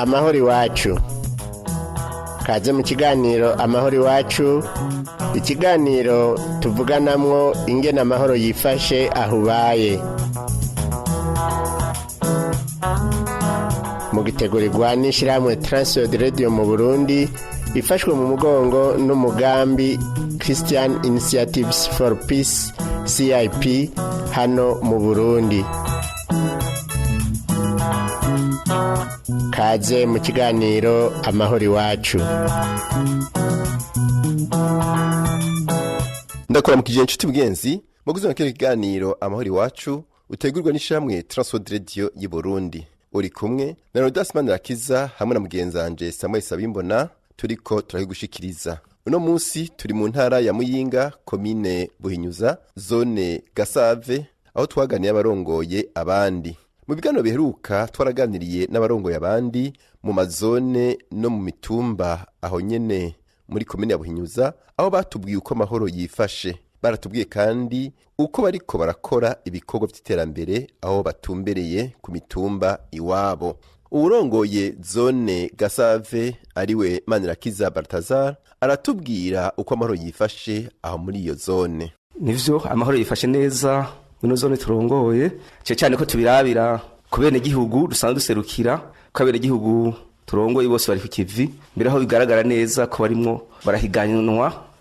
amahoro iwacu. Kaze mu kiganiro amahoro iwacu, ikiganiro tuvuganamwo ingene amahoro yifashe aho ubaye. Mugitegurirwa n'ishirahamwe TWR mu Burundi, ifashwe mu mugongo n'umugambi Christian Initiatives for Peace CIP hano mu Burundi. Kaze mu kiganiro amahoro iwacu. Ndakora mu kijanye inshuti bwenzi mu guzana kino kiganiro amahoro iwacu utegurwa n'ishamwe TWR y'u Burundi. Uri kumwe na Rodas Manirakiza hamwe na mugenzanje Samuel Sabimbona turiko turahigushikiriza. Uno munsi turi mu ntara ya Muyinga, komine Buhinyuza, zone Gasave, aho twaganiye abarongoye abandi. Mu biganiro biheruka twaraganiriye n'abarongoye abandi mu mazone no mu mitumba aho nyene muri komine ya Buhinyuza, aho batubwiye uko amahoro yifashe. Baratubwiye kandi uko bariko barakora ibikorwa vy'iterambere aho batumbereye ku mitumba iwabo. Urongoye zone Gasave ariwe Manirakiza Balthazar aratubwira uko amahoro yifashe aho muri iyo zone. Nivyo amahoro yifashe neza muri zone turongoye, cyane ko tubirabira ku bene gihugu dusanzwe duserukira, ko bene gihugu turongoye bose bari ku kivi, mbere aho bigaragara neza ko barimwo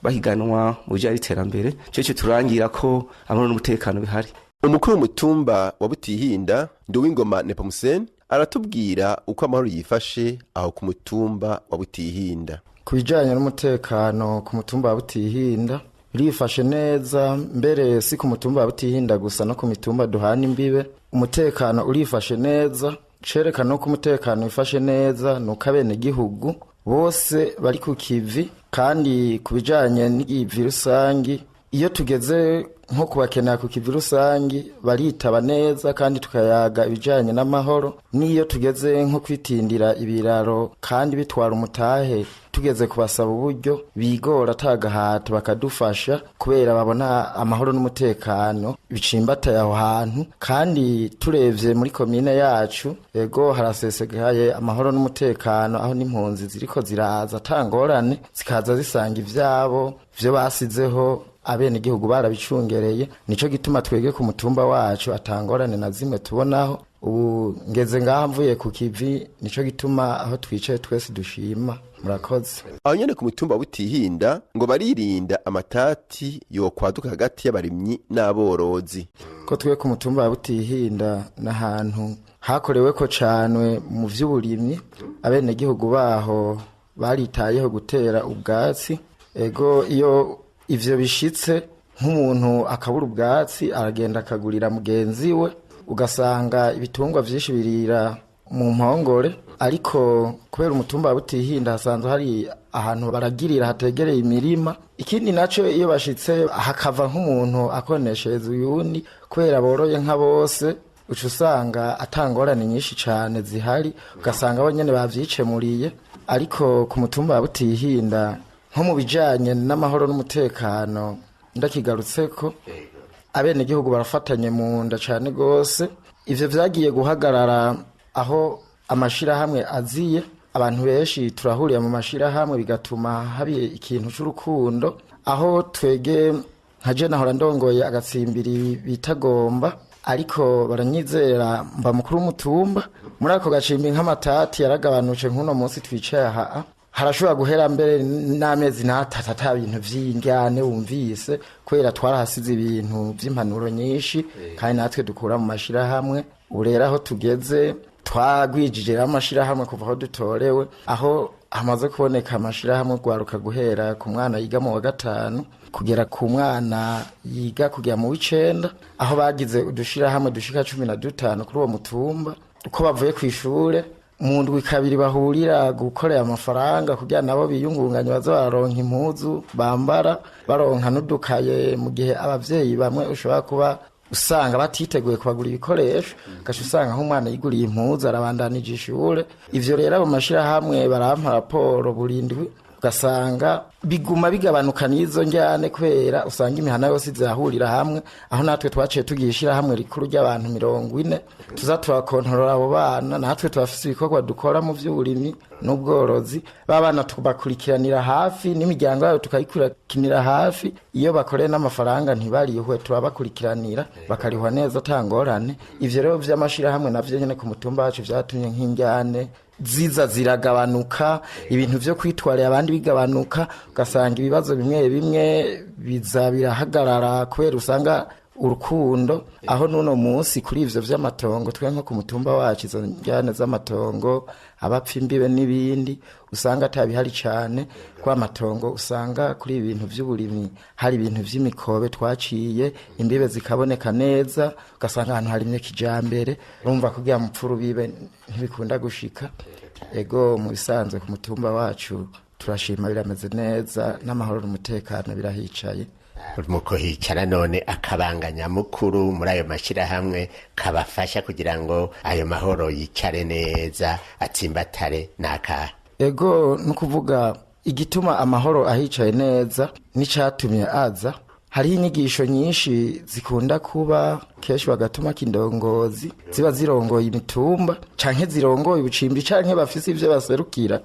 bahiganwa mu bijanye n'iterambere, cyo turangira ko amahoro n'umutekano bihari. Umukuru w'umutumba wa Butihinda Nduwingoma Nepomuseni aratubwira uko amahoro yifashe aho ku mutumba wa Butihinda. Ku bijanye n'umutekano ku mutumba wa Butihinda birifashe neza, mbere si ku mutumba wa Butihinda gusa no ku mitumba duhana imbibe umutekano urifashe neza. Cerekana ko umutekano wifashe neza nuko abene gihugu bose bari ku kivi, kandi ku bijanye n'igivi rusangi iyo tugeze nko kubakenera ku kivi rusangi baritaba neza, kandi tukayaga ibijanye n'amahoro. Niyo tugeze nko kwitindira ibiraro kandi bitwara umutahe, tugeze kubasaba uburyo bigora atagahato bakadufasha, kubera babona amahoro n'umutekano bicimbataye aho hantu. Kandi turevye muri komine yacu ego harasesegaye amahoro n'umutekano, aho n'impunzi ziriko ziraza atangorane zikaza zisanga ivyabo vyo basizeho abene gihugu barabicungereye. Nico gituma twege ku mutumba wacu atangorane na zimwe tubonaho. Ubu ngeze ngaha mvuye ku kivi, nico gituma aho twicaye twese dushima. Murakoze. Aho nyene ku mutumba Butihinda ngo baririnda amatati yo kwaduka hagati y'abarimyi n'aborozi. Ko twe ku mutumba wa Butihinda n'ahantu hakorewe ko canwe mu vy'uburimyi, abene gihugu baho baritayeho gutera ubwatsi. Ego iyo ivyo bishitse nk'umuntu akabura ubwatsi aragenda akagurira mugenzi we, ugasanga ibitungwa vyinshi birira mu mpongore. Ariko kubera umutumba wa Butihinda hasanzwe hari ahantu baragirira hategereye imirima. Ikindi naco iyo bashitse hakava nk'umuntu akoneshereza uyundi, kubera boroye nka bose uca usanga atangorane nyinshi cane zihari, ugasanga abo nyene bavyicemuriye. Ariko ku mutumba wa Butihinda nko mu bijanye n'amahoro n'umutekano ndakigarutseko, abene gihugu barafatanye mu nda cane gose. Ivyo vyagiye guhagarara aho amashirahamwe aziye, abantu benshi turahuriye mu mashirahamwe, bigatuma habiye ikintu c'urukundo. Aho twege nka je nahora ndongoye agatsimbiri bitagomba, ariko baranyizera mba mukuru w'umutumba. Muri ako gacimbi nk'amatati yaragabanutse, nk'uno munsi twicaye aha harashobora guhera mbere n'amezi n'atatu ata bintu vy'ingane wumvise, kubera twarahasize ibintu vy'impanuro nyinshi, kandi natwe dukura mu mashirahamwe. Ubu rero aho tugeze twagwijije amashirahamwe kuva aho dutorewe, aho hamaze kuboneka amashirahamwe gwaruka guhera ku mwana yiga mu wa gatanu kugera ku mwana yiga kugera mu w'icenda, aho bagize udushirahamwe dushika 15 kuri uwo mutumba. Uko bavuye kw'ishure mu ndwi kabiri bahurira gukorera amafaranga kugira nabo biyungunganye baza baronka impuzu bambara, baronka n'udukaye, mu gihe abavyeyi bamwe ushobora kuba usanga batiteguye kubagura ibikoresho, gashi usanga nk'umwana yiguriye impuzu arabandanije ishure. Ivyo rero abo mashirahamwe barampa raporo burindwi, ugasanga biguma bigabanuka n'izo njyane kubera usanga imihana yose izahurira hamwe aho natwe twaciye tugishira hamwe rikuru ry'abantu 40 tuza turakontorora abo bana natwe tubafise ibikorwa dukora mu vy'uburimyi n'ubworozi babana tubakurikiranira hafi n'imiryango yabo tukayikurikiranira hafi iyo bakoreye n'amafaranga ntibarihwe turabakurikiranira bakarihwa neza tangorane ivyo rero vy'amashira hamwe navyo nyene ku mutumba wacu vyatumye nk'injyane ziza ziragabanuka ibintu vyo kwitwarira abandi bigabanuka ugasanga ibibazo bimwe bimwe biza birahagarara kubera usanga urukundo aho nuno munsi kuri ivyo vy'amatongo twe nko ku mutumba wacu izo njyane z'amatongo abapfa imbibe n'ibindi usanga atabihari cyane kwa matongo usanga kuri ibintu vy'uburimyi hari ibintu vy'imikobe twaciye imbibe zikaboneka neza ugasanga ahantu harimye kijambere urumva kugira mupfuru bibe ntibikunda gushika ego mu bisanzwe ku mutumba wacu turashima birameze neza n'amahoro n'umutekano birahicaye muko hicara none akabanganya mukuru muri ayo mashirahamwe kabafasha kugira ngo ayo mahoro yicare neza atsimbatare naka ego nukuvuga igituma amahoro ahicaye neza n'icatumye aza hari inyigisho nyinshi zikunda kuba keshi bagatuma kindongozi ziba zirongoye imitumba canke zirongoye ubucimbi canke bafise ivyo baserukira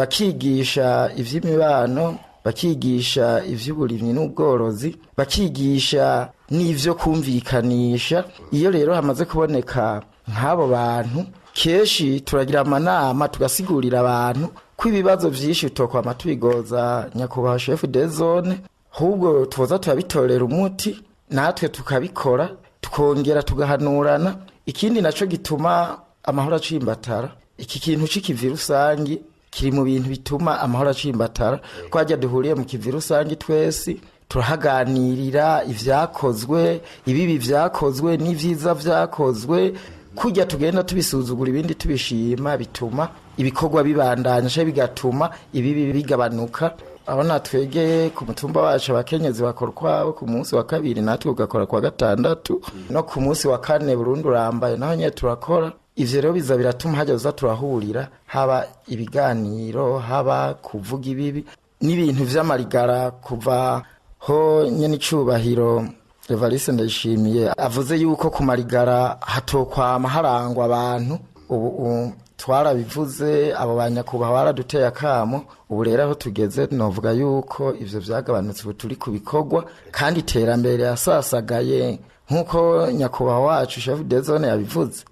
bakigisha ivy'imibano bakigisha ivy'uburimyi n'ubworozi bakigisha n'ivyo kumvikanisha iyo rero hamaze kuboneka nk'abo bantu keshi turagira amanama tugasigurira abantu ko ibibazo vyinshi utokwama tubigoza nyakubahwa chef de zone ahubwo tuza turabitorera umuti natwe tukabikora tukongera tugahanurana ikindi naco gituma amahoro acimbatara iki kintu c'ikivi rusangi kiri mu bintu bituma amahoro acimbatara ko ajya duhuriye mu kivi rusangi twese turahaganirira ivyakozwe ibibi vyakozwe n'ivyiza vyakozwe kujya tugenda tubisuzugura ibindi tubishima bituma ibikorwa bibandanya cyo bigatuma ibibi bigabanuka aho natwegeye ku mutumba wacu abakenyezi bakora kwabo ku munsi wa kabiri natwe ugakora kwa gatandatu no ku munsi wa kane Burundi urambaye naho nye turakora ivyo rero biza biratuma hajya uza turahurira haba ibiganiro haba kuvuga ibibi n'ibintu vy'amarigara kuva ho nyene icubahiro Evariste Ndayishimiye avuze yuko ku marigara hatokwama harangwa abantu ubu twarabivuze abo banyakubaha baraduteye akamo ubu rero aho tugeze novuga yuko ivyo vyagabanutse ubu turi ku bikorwa kandi iterambere yasasagaye nk'uko nyakubaha wacu chef de zone yabivuze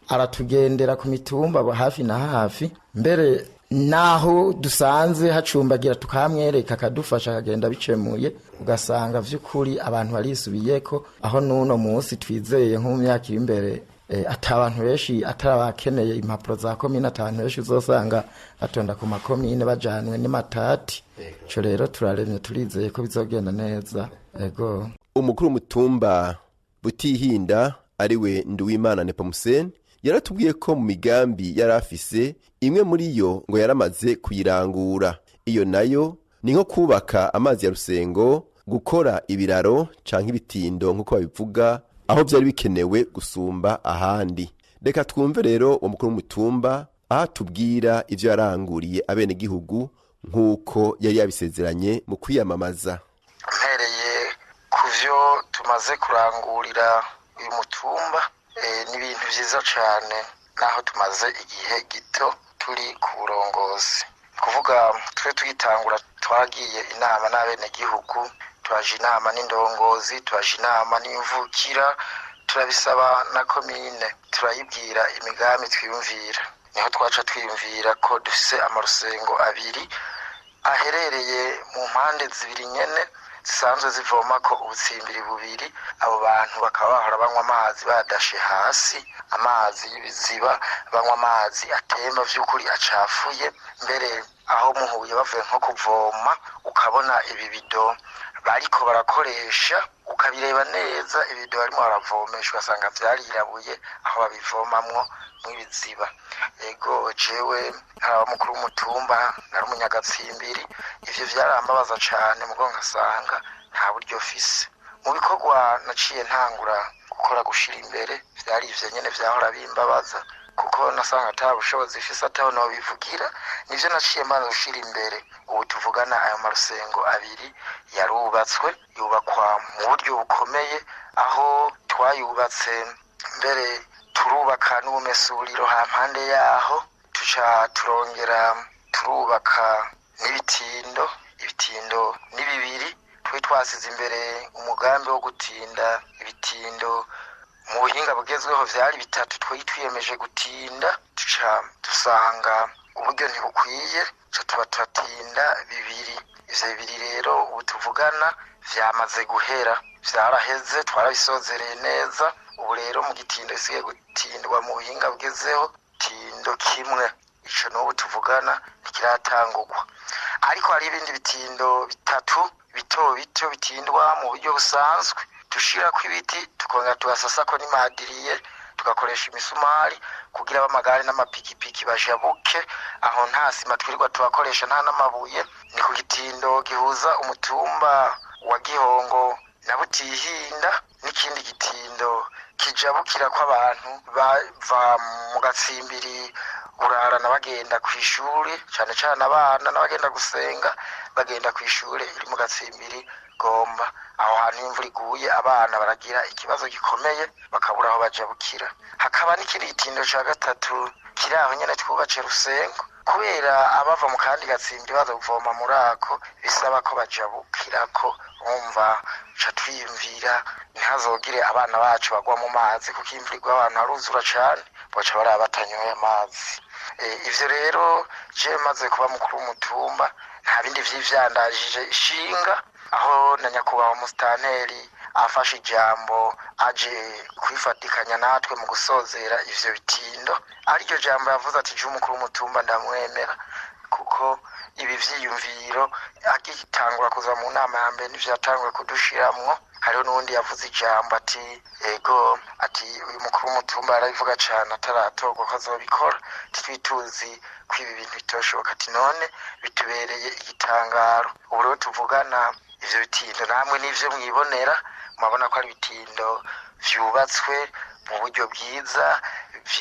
aratugendera ku mitumba hafi na hafi mbere naho dusanze hacumbagira tukamwereka akadufasha akagenda bicemuye ugasanga vy'ukuri abantu barisubiyeko aho nuno munsi twizeye nko mu myaka iri imbere atabantu benshi atarabakeneye impapuro za komine atabantu benshi uzosanga batonda ku makomine bajanwe n'imatati ico rero turaremye turizeye ko bizogenda neza ego umukuru w'umutumba Butihinda ariwe Nduwimana Nepomuseni yaratubwiye ko mu migambi yarafise imwe muri yo ngo yaramaze kuyirangura iyo nayo ni nko kubaka amazi ya rusengo gukora ibiraro canke ibitindo nkuko babivuga aho byari bikenewe gusumba ahandi reka twumve rero umukuru w'umutumba aha tubwira ivyo yaranguriye abene gihugu nkuko yari yabisezeranye mu kwiyamamaza mpereye kuvyo tumaze kurangurira uyu mutumba ni ibintu vyiza cane naho tumaze igihe gito turi ku burongozi kuvuga twe tuyitangura twagiye inama n'abene gihugu twaje inama n'indongozi twaje inama n'imvukira turabisaba na komine turayibwira imigambi twiyumvira niho twaca twiyumvira ko dufise amarusengo abiri aherereye mu mpande zibiri nyene zisanzwe zivoma ko ubutsimbiri bubiri abo bantu bakaba bahora banywa amazi badashe hasi amazi y'ibiziba banywa amazi atemba vy'ukuri acafuye mbere aho muhuye bavuye nko kuvoma ukabona ibibido bariko barakoresha ukabireba neza ibido barimo baravomesha ugasanga vyarirabuye aho babivomamwo mw'ibiziba ego jewe nkaba mukuru w'umutumba nari umunyagatsimbiri ivyo vyarambabaza cane mugo nkasanga nta buryo fise mu bikorwa naciye ntangura gukora gushira imbere vyari ivyo nyene vyahora bimbabaza kuko nasanga ata bushobozi ifise ataho nobivugira. Nivyo naciye mbanza gushira imbere. Ubu tuvugana ayo marusengo abiri yarubatswe, yubakwa mu buryo bukomeye, aho twayubatse mbere turubaka n'ubumesuriro hampande yaho, tuca turongera turubaka n'ibitindo. Ibitindo ni bibiri, twe twasize imbere umugambi wo gutinda ibitindo mu buhinga bugezweho vyari bitatu, twe twiyemeje gutinda, tuca dusanga uburyo ntibukwiye, tuca tuba turatinda bibiri. Ivyo bibiri rero ubu tuvugana vyamaze guhera, vyaraheze, twarabisozereye neza. Ubu rero mu gitindo gisigaye gutindwa mu buhinga bugezweho tindo kimwe, ico n'ubu tuvugana ntikiratangurwa. Ariko hari ibindi bitindo bitatu bito bito bitindwa mu buryo busanzwe, dushirako ibiti tukongera tugasasako n'imadiriye, tugakoresha imisumari kugira abamagare n'amapikipiki bajabuke. Aho nta sima twirirwa tubakoresha, nta n'amabuye. Ni ku gitindo gihuza umutumba wa Gihongo na Butihinda, n'ikindi gitindo kijabukira ko abantu bava mu Gatsimbiri urarana bagenda kw'ishuri, cane cane abana n'abagenda gusenga bagenda kw'ishuri iri mu Gatsimbiri Gomba. Aho hantu imvura iguye abana baragira ikibazo gikomeye, bakabura aho bajabukira. Hakaba n'ikindi gitindo ca gatatu kiri aho nyene twubace Rusengo, kubera abava mu kandi Gatsimbiri baza kuvoma muri ako bisaba ko bajabukirako. Umva ca twiyumvira ntihazogire abana bacu bagwa mu mazi, kuko imvura igwa abantu haruzura cane, boca baraba batanyoye amazi. Ivyo rero je maze kuba mukuru w'umutumba nta bindi vy'ivyandajije ishinga, aho na nyakubahwa musitanteri afashe ijambo aje kwifatikanya natwe mu gusozera ivyo bitindo. Ariryo jambo yavuze ati je umukuru w'umutumba ndamwemera, kuko ibi vyiyumviro agitangura kuza mu nama ya mbere nivyatanguye kudushiramwo. Hariho n'uwundi yavuze ijambo ati ego, ati uyu mukuru w'umutumba arabivuga cane ataratorwa ko azobikora, twituzi ko ibi bintu bitoshoboka. Ati none bitubereye igitangaro. Ubu rero tuvugana ivyo bitindo namwe n'ivyo mwibonera, murabona ko ari ibitindo vyubatswe mu buryo bwiza,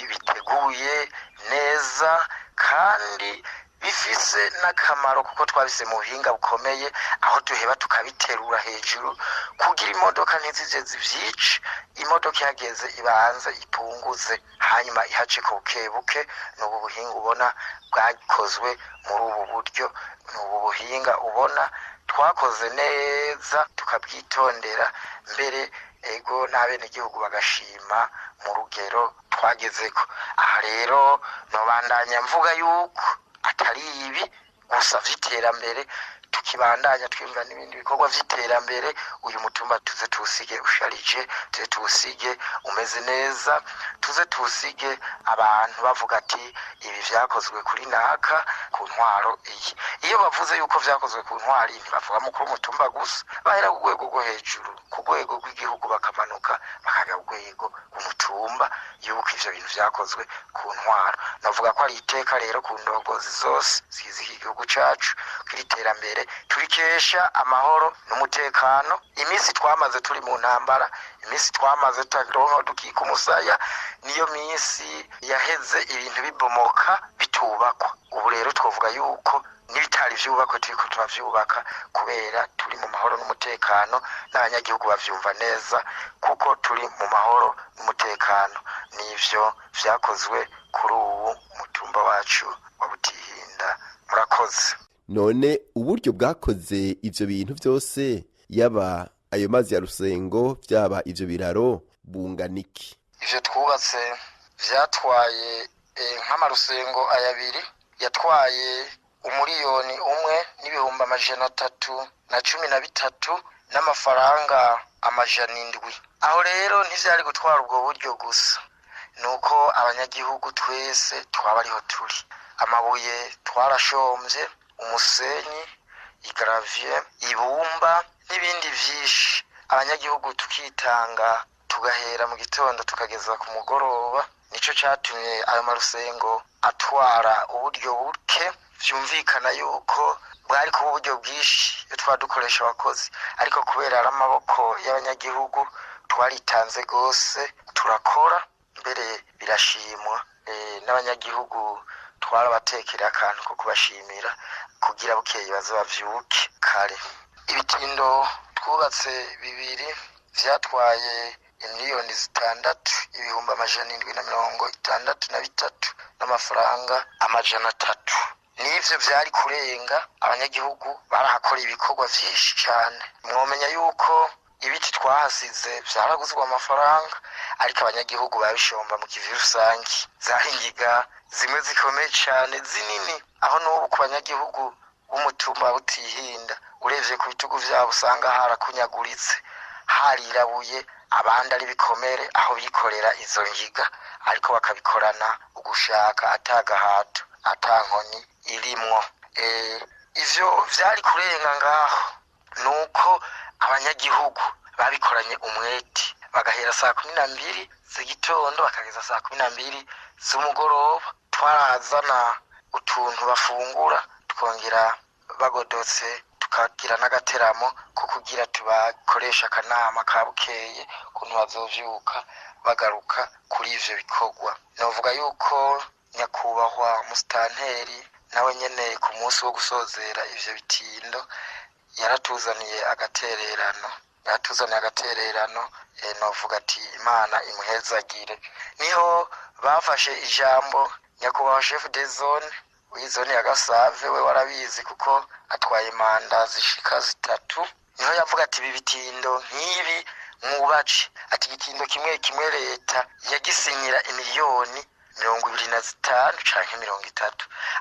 biteguye neza, kandi bifise n'akamaro kuko twabise mu buhinga bukomeye, aho tuheba tukabiterura hejuru kugira imodoka ntizije zivyice. Imodoka ihageze ibanze ipunguze, hanyuma ihace ko bukebuke. N'ubu buhinga ubona bwakozwe muri ubu buryo, n'ubu buhinga ubona twakoze neza tukabwitondera, mbere ego n'abenegihugu bagashima mu rugero twagezeko. Aha rero nobandanya mvuga yuko atari ibi gusa vy'iterambere, tukibandanya twimba n'ibindi bikorwa vy'iterambere. Uyu mutumba tuze tuwusige usharije, tuze tuwusige umeze neza, tuze tuwusige abantu bavuga ati ibi vyakozwe kuri naka ku ntwaro iyi. Iyo bavuze yuko vyakozwe ku ntwari ntibavuga mukuru w'umutumba gusa, bahera ku rwego rwo hejuru, ku rwego rw'igihugu bakamanuka bakaga ku rwego rw'umutumba, yuko ivyo bintu vyakozwe ku ntwaro. Navuga ko ari iteka rero ku ndongozi zose zigize iki gihugu cacu, kiri terambere turikesha amahoro n'umutekano. Imisi twamaze turi mu ntambara, imisi twamaze tutaronka dukika umusaya, niyo misi yaheze ibintu bibomoka bitubakwa. Ubu rero twovuga yuko n'ibitari vyubakwa turiko turavyubaka, kubera turi mu mahoro n'umutekano, n'abanyagihugu bavyumva neza kuko turi mu mahoro n'umutekano. Nivyo vyakozwe kuri ubu mutumba wacu wa Butihinda. Murakoze. None uburyo bwakoze ivyo bintu vyose, yaba ayo mazi ya Rusengo, vyaba ivyo biraro, bunganiki? Ivyo twubatse vyatwaye nk'amarusengo ayabiri yatwaye 1,313,013 n'amafaranga 700. Aho rero ntivyari gutwara ubwo buryo gusa, nuko abanyagihugu twese twabariho turi. Amabuye twarashomvye, umusenyi, igravie, ibumba n'ibindi vyinshi. Abanyagihugu tukitanga, tugahera mu gitondo tukageza ku mugoroba. Nico catumye ayo marusengo atwara uburyo buke. Vyumvikana yuko bwari kuba uburyo bwinshi iyo twadukoresha abakozi, ariko kubera ari amaboko y'abanyagihugu twaritanze gose turakora, mbere birashimwa. n'abanyagihugu twarabatekera akantu ko kubashimira kugira bukeye bavyuke kare. Ibitindo twubatse bibiri vyatwaye imiliyoni 6,763 n'amafaranga 300. N'ivyo vyari kurenga, abanyagihugu barahakoreye ibikorwa vyinshi cane. Mwomenya yuko ibiti twahasize vyaraguzwe amafaranga, ariko abanyagihugu babishomba mu kivi rusangi. Zahingiga zimwe zikomeye cane zinini, aho n'ubu ku banyagihugu b'umutumba Butihinda urevye ku bitugu vyabo usanga harakunyaguritse, harirabuye, abandi ari bikomere, aho bikorera izo ngiga ariko bakabikorana ugushaka atagahato atankoni irimwo. Ivyo vyari kurenga ngaho nuko abanyagihugu babikoranye umwete, bagahera 12 z'igitondo bakageza 12 z'umugoroba. Twarazana utuntu bafungura, twongera bagodotse tukagira n'agateramo ko kugira tubakoresha akanama kabukeye kuntu bazovyuka bagaruka kuri ivyo bikorwa. Novuga yuko nyakubahwa musitanteri nawe nyene ku munsi wo gusozera ivyo bitindo yaratuzaniye agatererano, novuga ati Imana imuhezagire. Niho bafashe ijambo nyakubahwa chef de zone w'izone ya Gasave, we warabizi kuko atwaye manda zishika 3. Niho yavuga ati ibi bitindo nk'ibi mwubace, ati igitindo kimwe leta yagisinyira imiliyoni 25 canke 30,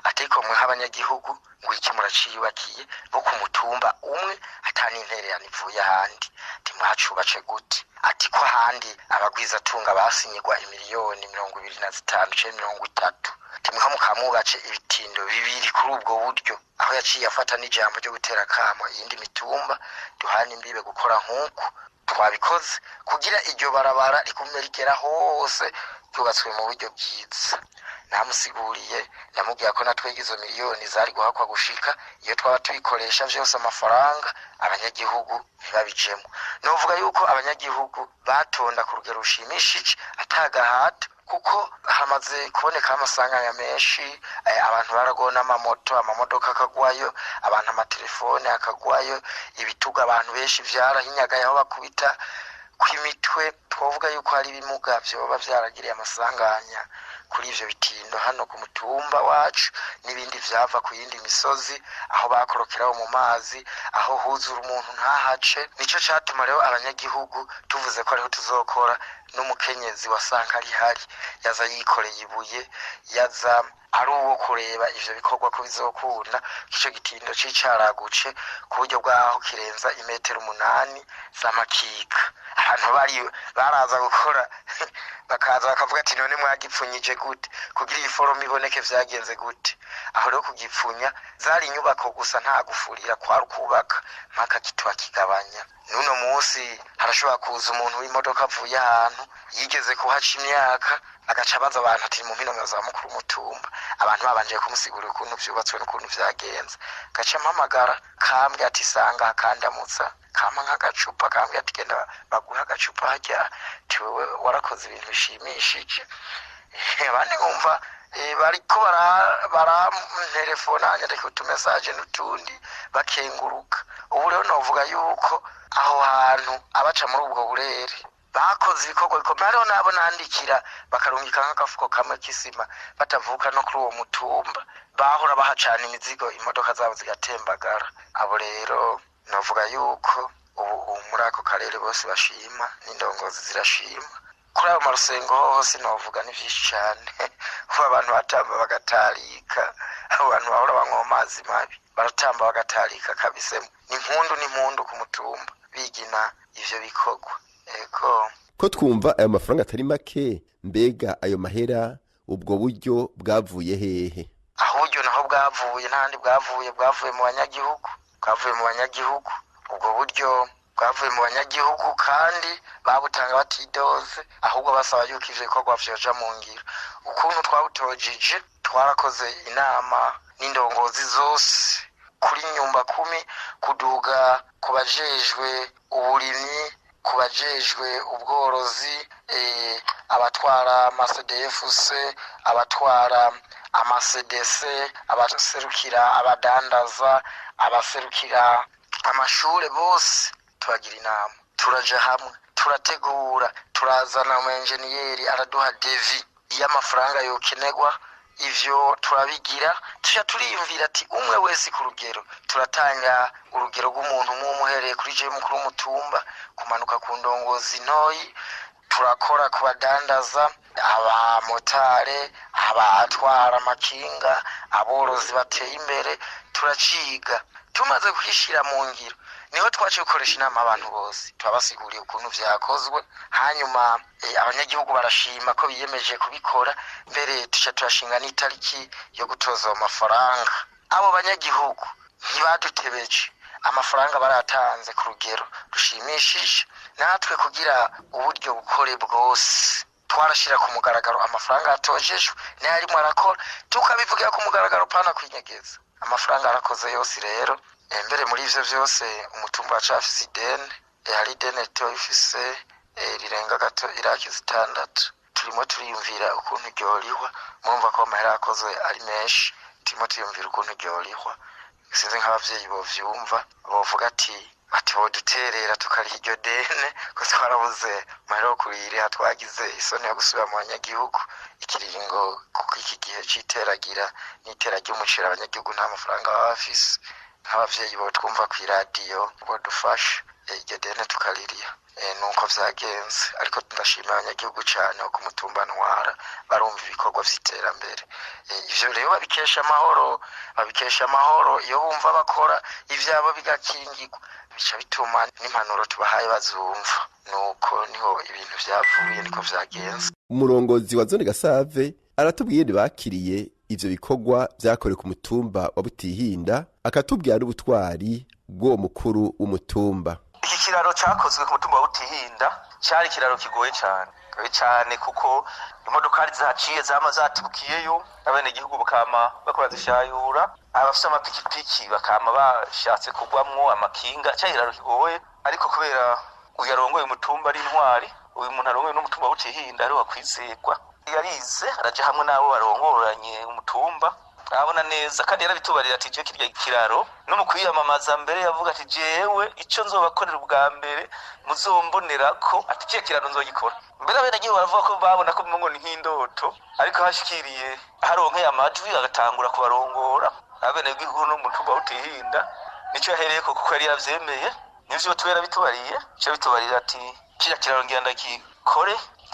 atiko mwe abanyagihugu ngo iki muraciyubakiye bo ku mutumba umwe atani intererano ivuye ahandi, ati mwacubace gute? Ati ko ahandi abagwiza tunga basinyirwa imiliyoni 25 canke 30, timwe mukamubace ibitindo bibiri kuri ubwo buryo. Aho yaciye afata n'ijambo ryo gutera kamo iyindi mitumba duhana imbibe gukora nk'uko twabikoze kugira iryo barabara rikumerikera hose ryubatswe mu buryo bwiza. Namusiguriye namubwiye ko natwege izo miliyoni zari guhakwa gushika iyo twaba tubikoresha vyose amafaranga abanyagihugu ntibabijemo. Novuga yuko abanyagihugu batonda ku rugero rushimishije atagahato, kuko hamaze kuboneka amasanganya menshi. Abantu baragona amamodoka akagwayo, abantu amatelefone akagwayo, ibituga abantu benshi vyarahinyagaye aho bakubita kw'imitwe. Twovuga yuko hari ibimuga vyoba vyaragiriye amasanganya kuri ivyo bitindo hano ku mutumba wacu, n'ibindi vyava ku yindi misozi aho bakorokeraho mu mazi, aho huzura umuntu ntahace. Nico catuma rero abanyagihugu tuvuze ko ariho tuzokora. N'umukenyezi wasanga ari hari yaza yikoreye ibuye, yaza ari uwo kureba ivyo bikorwa ko bizokunda. Ico gitindo cicaraguce ku buryo bwaho kirenza 8 metero z'amakika. Ahantu baraza gukora bakaza bakavuga ati none mwagipfunyije gute kugira iyi forum iboneke, vyagenze gute? Aho rero kugipfunya zari inyubako gusa, nta gufurira kwa rukubaka mpaka kitwa kigabanya. Nuno munsi harashobora kuza umuntu w'imodoka avuye ahantu yigeze kuhaca imyaka, agaca abaza abantu ati mu mpino za mukuru mutumba. Abantu babanje kumusigurira ukuntu vyubatswe n'ukuntu vyagenze, gaca mpamagara kambwe ati sanga akandamutsa kama nk'agacupa, kambwe ati genda baguha agacupa hajya tiwe warakoze ibintu bishimishije. Abandi ngumva bariko barantelefona nyandika utumesaje n'utundi bakenguruka. Ubu rero novuga yuko aho hantu abaca muri ubwo burere bakoze ibikorwa bikomeye. Rero nabo nandikira bakarungika nk'agafuko kamwe k'isima batavuka no kuri uwo mutumba, bahora bahacana imizigo imodoka zabo zigatembagara. Abo rero novuga yuko ubu muri ako karere bose bashima, n'indongozi zirashima. Kuri ayo marusengo hose novuga ni vyinshi cane. Abantu batamba bagatarika, abantu bahora banywa amazi mabi baratamba bagatarika kabisa. N'impundu ku mutumba bigina ivyo bikorwa. Ego ko twumva ayo mafaranga atari make, mbega ayo mahera ubwo buryo bwavuye hehe? Aho buryo naho bwavuye ntandi bwavuye mu banyagihugu, ubwo buryo bwavuye mu banyagihugu kandi babutanga batidoze, ahubwo basaba yuko ivyo bikorwa vyoja mu ngiro. Ukuntu twabutojije, twarakoze inama n'indongozi zose kuri nyumba 10 kuduga kubajejwe uburimyi, kubajejwe ubworozi, abatwara amaCDFC, abatwara amaCDC, abaserukira abadandaza, abaserukira amashure bose tubagira inama, turaja hamwe, turategura, turazana umu-enjeniyeri araduha devi y'amafaranga yokenerwa. Ivyo turabigira tuja turiyumvira ati umwe wese ku rugero, turatanga urugero rw'umuntu muhereye kuri je mukuru w'umutumba kumanuka ku ndongozi ntoyi, turakora ku badandaza, abamotare, abatwara amakinga, aborozi bateye imbere, turaciga. Tumaze kwishira mu ngiro niho twaciye gukoresha inama abantu bose, twabasiguriye ukuntu vyakozwe, hanyuma abanyagihugu barashima ko biyemeje kubikora, mbere tuca turashinga n'itariki yo gutoza amafaranga. Abo banyagihugu ntibadutebeje, amafaranga baratanze ku rugero rushimishije, natwe kugira uburyo bukore bwose twarashira ku mugaragaro amafaranga yatojejwe nayo arimo arakora, tukabivugira ku mugaragaro pana kwinyegeza. Amafaranga arakoze yose rero, mbere muri ivyo vyose umutumba wacafise ideni, hari ideni ifise rirenga gato iraki 6. Turimo turiyumvira ukuntu ryorihwa, murumva ko amahera yakozwe ari menshi, turimo turiyumvira ukuntu ryorihwa. Sinzi nk'abavyeyi bovyumva bovuga ati boduterera tukariha iryo deni, ko twarabuze amahera yo kuririha, twagize isoni yo gusubira mu banyagihugu ikiringo, kuko iki gihe c'iteragira n'itera ry'umuceri abanyagihugu nta mafaranga baba bafise. Nk'abavyeyi bo twumva kw'iradiyo bodufasha iryo deni tukaririha. Nuko vyagenze, ariko ndashima abanyagihugu cane bo ku mutumba Ntwara barumva ibikorwa vy'iterambere. Ivyo rero babikesha amahoro, iyo bumva bakora ivyabo bigakingirwa, bica bituma n'impanuro tubahaye bazumva. Nuko niho ibintu vyavuye, niko vyagenze. Umurongozi wa zone Gasave aratubwiye bakiriye ivyo bikorwa vyakorewe ku mutumba wa Butihinda, akatubwira n'ubutwari bw'uwo mukuru w'umutumba. Iki kiraro cyakozwe ku mutumba wa Butihinda cyari kiraro kigoye cyane kuko imodokari zaciye zama zatibukiyeyo, abene gihugu bakama bakora zishayura, abafite amapikipiki bakama bashatse kugwamwo amakinga. Cyari kiraro kigoye, ariko kubera uyarongoye umutumba ari intwari, uyu muntu arongoye n'umutumba wa Butihinda ari wakwizegwa, yarize araja hamwe nabo barongoranye umutumba, abona neza kandi yarabitubarira ati je kirya kiraro no mu kwiyamamaza mbere yavuga ati jewe ico nzobakorera ubwa mbere muzombonerako, ati kiye kiraro nzogikora. Mbere abene gihe baravuga ko babona ko ngo ni nk'indoto, ariko hashikiriye haronkeye amajwi agatangura kubarongora. Abene gihugu no mutumba wa Butihinda nico yahereyeko, kuko yari yavyemeye, nivyo tubera bitubariye, cyo bitubarira ati kiya kiraro ngenda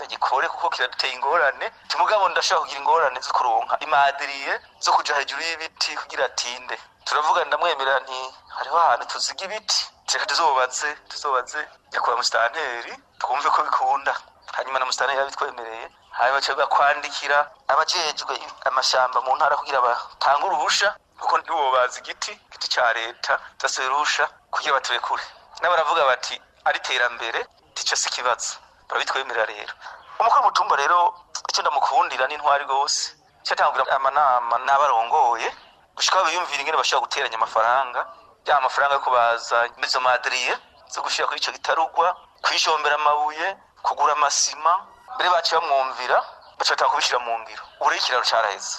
gikore kuko kiraduteye ingorane, timugabo ndashaka kugira ingorane zo kuronka imadiriye zo kuja hejuru y'ibiti kugira atinde. Turavuga ndamwemera nti hariho ahantu tuziga ibiti, reka tuzobaze yakora mustanteri twumve ko bikunda. Hanyuma na mustanteri yabitwemereye, hanyuma cyo kwandikira abajejwe amashamba mu ntara kugira batanga uruhusha, kuko ndibo bazi igiti ca leta taswe ruhusha kugira baturekure. N'abaravuga bati ari terambere tico sikibazo, barabitwemerera rero. Umukuru w'umutumba rero icyo ndamukundira n'intwari gose, cyatangura amanama n'abarongoye gushika biyumvira ingene bashaka guteranya amafaranga, ya mafaranga yo kubaza izo madriye zo gushira kuri ico gitarugwa, kwishombera amabuye, kugura amasima. Mbere baci bamwumvira bacata kubishira mu ngiro. Uri ikiraro caraheze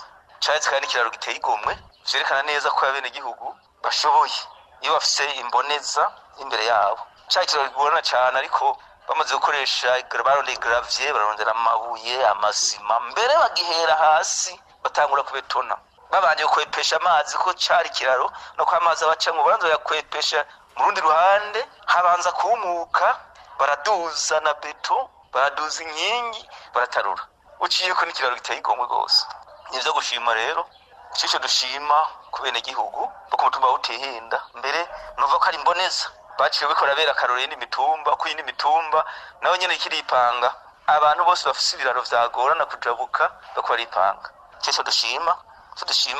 kandi ikiraro giteye igomwe, vyerekana neza ko abene gihugu bashoboye iyo bafise imboneza imbere yabo. Cya kiraro gigorana cyane, ariko bamaze gukoresha barondeye gravier, barondera amabuye, amasima, mbere bagihera hasi batangura kubetona, babanje kwepesha amazi ko cari kiraro no kwa amazi abacamwe baranzo yakwepesha mu rundi ruhande, habanza kumuka baraduza na beto, baraduza inkingi, baratarura. Uciye ko n'ikiraro giteye igomwe gose. Nivyo gushima rero, cico dushima ku bene gihugu bo ku mutumba wa Butihinda. Mbere nova ko ari imboneza baciye bikora bera karore n'imitumba ku yindi mitumba, naho nyene kiripanga abantu bose bafise ibiraro vyagorana kujabuka bakora ipanga. Cico dushima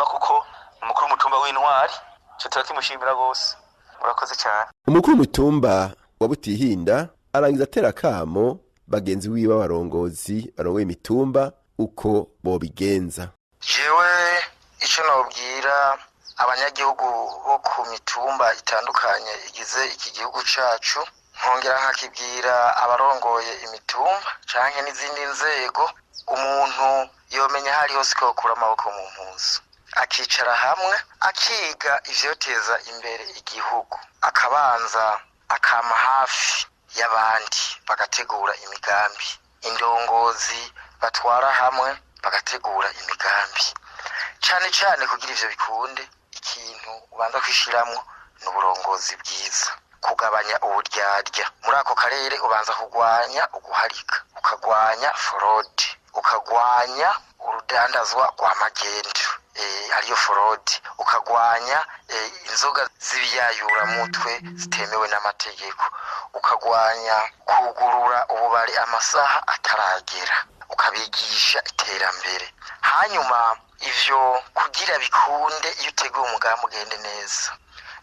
kuko umukuru w'umutumba w'intwari, cyo turakimushimira gose. Murakoze cyane. Umukuru w'umutumba wa Butihinda arangiza atera kamo bagenzi wiwe abarongozi barongoye imitumba uko bobigenza. Jewe ico nobwira abanyagihugu bo ku mitumba itandukanye igize iki gihugu cacu, nkongera nkakibwira abarongoye imitumba canke n'izindi nzego, umuntu yomenya hari hose ko yokura amaboko mu mpuzu, akicara hamwe akiga ivyoteza imbere igihugu, akabanza akama hafi y'abandi bagategura imigambi, indongozi batwara hamwe bagategura imigambi, cane cane kugira ivyo bikunde. Ikintu ubanza kwishiramwo n'uburongozi bwiza, kugabanya uburyarya muri ako karere. Ubanza kugwanya uguharika, ukagwanya forode, ukagwanya urudandazwa rwa magendu ariyo forode, ukagwanya inzoga z'ibiyayuramutwe zitemewe n'amategeko, ukagwanya kugurura ububari amasaha ataragera, ukabigisha iterambere. Hanyuma ivyo kugira bikunde, iyo uteguye umugambi ugende neza,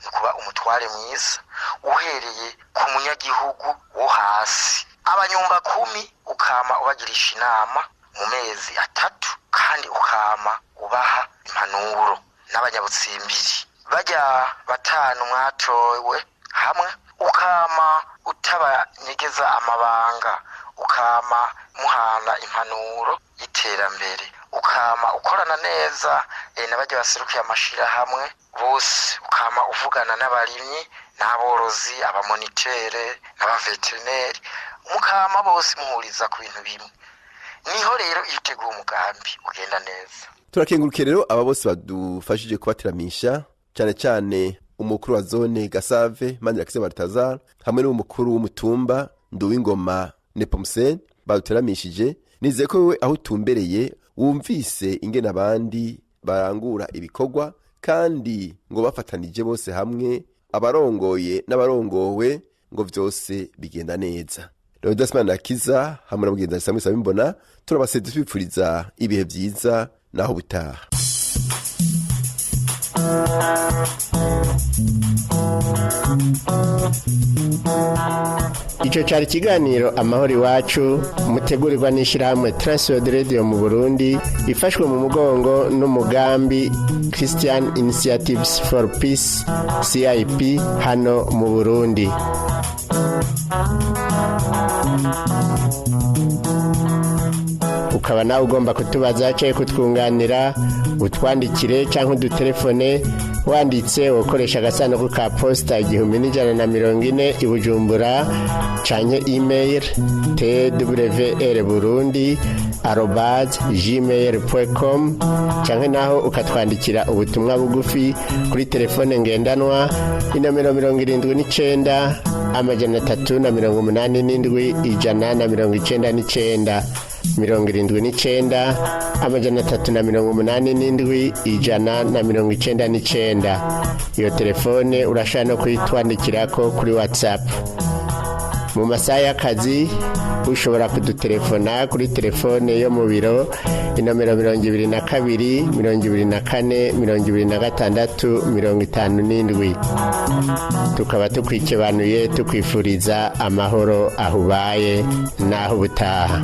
nukuba umutware mwiza uhereye ku munyagihugu wo hasi. Abanyumba 10 ukama ubagirisha inama mu mezi 3, kandi ukama ubaha impanuro. N'abanyabutsimbiri bajya 5 mwatowe hamwe, ukama utabanyegeza amabanga, ukama muhana impanuro y'iterambere, ukama ukorana neza n'abajya baserukiye amashirahamwe bose, ukama uvugana n'abarimyi n'aborozi, abamonitere n'abaveterineri, mukama bose muhuriza ku bintu bimwe. Niho rero iyo uteguye umugambi ugenda neza. Turakengurukiye rero aba bose badufashije kubatiramisha, cyane cyane umukuru wa zone Gasave Manirakiza Baltazar hamwe n'umukuru w'umutumba Nduwingoma Nepomsen baduteramishije. Nize ko wewe aho utumbereye wumvise ingene abandi barangura ibikorwa, kandi ngo bafatanije bose hamwe, abarongoye n'abarongowe, ngo vyose bigenda neza. Leonidas Manirakiza hamwe na mugenzi Samuel Sabimbona turabaseze twipfuriza ibihe vyiza naho butaha. Ico cari ikiganiro amahoro iwacu, mutegurirwa n'ishirahamwe TWR Radio mu Burundi, ifashwe mu mugongo n'umugambi Christian Initiatives for Peace CIP hano mu Burundi. Ukaba nawe ugomba kutubaza cyangwa kutwunganira, utwandikire cyangwa udutelefone wanditse ukoresha agasanduku ka posta 1140 i Bujumbura, canke email twrburundi@gmail.com, canke naho ukatwandikira ubutumwa bugufi kuri telefone ngendanwa inomero 79 387 199 79 387 199. Iyo telefone urashaka no kuyitwandikirako kuri WhatsApp. Mu masaha y'akazi ushobora kudutelefona kuri telefone yo mu biro inomero 22 24 26 57. Tukaba tukwikebanuye tukwifuriza amahoro ahubaye naho butaha.